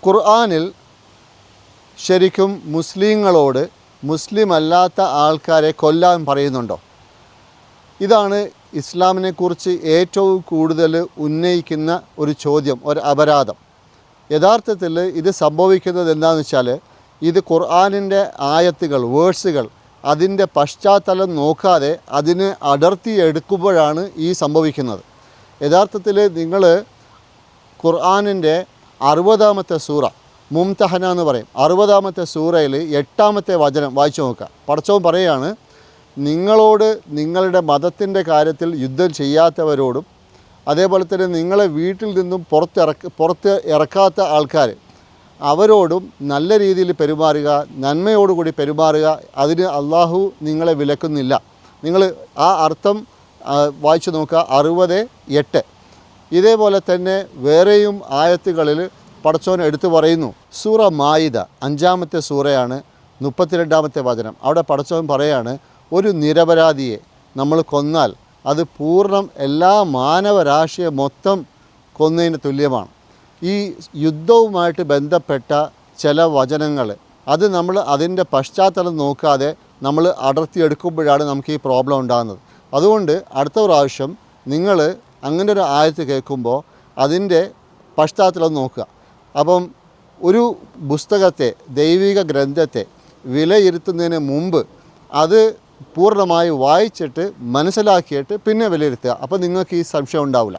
ഖുർആനിൽ ശരിക്കും മുസ്ലിങ്ങളോട് മുസ്ലിം അല്ലാത്ത ആൾക്കാരെ കൊല്ലാൻ പറയുന്നുണ്ടോ? ഇതാണ് ഇസ്ലാമിനെക്കുറിച്ച് ഏറ്റവും കൂടുതൽ ഉന്നയിക്കുന്ന ഒരു ചോദ്യം, ഒരു അപരാധം. യഥാർത്ഥത്തിൽ ഇത് സംഭവിക്കുന്നത് എന്താണെന്ന് വെച്ചാൽ, ഇത് ഖുർആനിൻ്റെ ആയത്തുകൾ, വേഴ്സുകൾ, അതിൻ്റെ പശ്ചാത്തലം നോക്കാതെ അതിനെ അടർത്തിയെടുക്കുമ്പോഴാണ് ഈ സംഭവിക്കുന്നത്. യഥാർത്ഥത്തിൽ നിങ്ങൾ ഖുർആനിൻ്റെ 60-ാമത്തെ സൂറ, മുംതഹന എന്ന് പറയും, 60-ാമത്തെ സൂറയിൽ 8-ാമത്തെ വചനം വായിച്ചു നോക്കുക. പടച്ചവൻ പറയുകയാണ്, നിങ്ങളോട് നിങ്ങളുടെ മതത്തിൻ്റെ കാര്യത്തിൽ യുദ്ധം ചെയ്യാത്തവരോടും അതേപോലെ തന്നെ നിങ്ങളെ വീട്ടിൽ നിന്നും പുറത്ത് ഇറക്കാത്ത ആൾക്കാർ, അവരോടും നല്ല രീതിയിൽ പെരുമാറുക, നന്മയോടുകൂടി പെരുമാറുക. അതിന് അള്ളാഹു നിങ്ങളെ വിലക്കുന്നില്ല. നിങ്ങൾ ആ അർത്ഥം വായിച്ചു നോക്കുക, 60:8. ഇതേപോലെ തന്നെ വേറെയും ആയത്തുകളിൽ പടച്ചോൻ എടുത്തു പറയുന്നു. സൂറ മായിദ 5-ാമത്തെ സൂറയാണ്, 32-ാമത്തെ വചനം. അവിടെ പടച്ചോൻ പറയാണ്, ഒരു നിരപരാധിയെ നമ്മൾ കൊന്നാൽ അത് പൂർണ്ണം എല്ലാ മാനവരാശിയെ മൊത്തം കൊന്നതിന് തുല്യമാണ്. ഈ യുദ്ധവുമായിട്ട് ബന്ധപ്പെട്ട ചില വചനങ്ങൾ, അത് നമ്മൾ അതിൻ്റെ പശ്ചാത്തലം നോക്കാതെ നമ്മൾ അടർത്തിയെടുക്കുമ്പോഴാണ് നമുക്ക് ഈ പ്രോബ്ലം ഉണ്ടാകുന്നത്. അതുകൊണ്ട് അടുത്ത പ്രാവശ്യം നിങ്ങൾ അങ്ങനെ ഒരു ആയത്ത് കേൾക്കുമ്പോൾ അതിൻ്റെ പശ്ചാത്തലം നോക്കുക. അപ്പം ഒരു പുസ്തകത്തെ, ദൈവിക ഗ്രന്ഥത്തെ വിലയിരുത്തുന്നതിന് മുമ്പ് അത് പൂർണ്ണമായി വായിച്ചിട്ട് മനസ്സിലാക്കിയിട്ട് പിന്നെ വിലയിരുത്തുക. അപ്പോൾ നിങ്ങൾക്ക് ഈ സംശയം ഉണ്ടാവില്ല.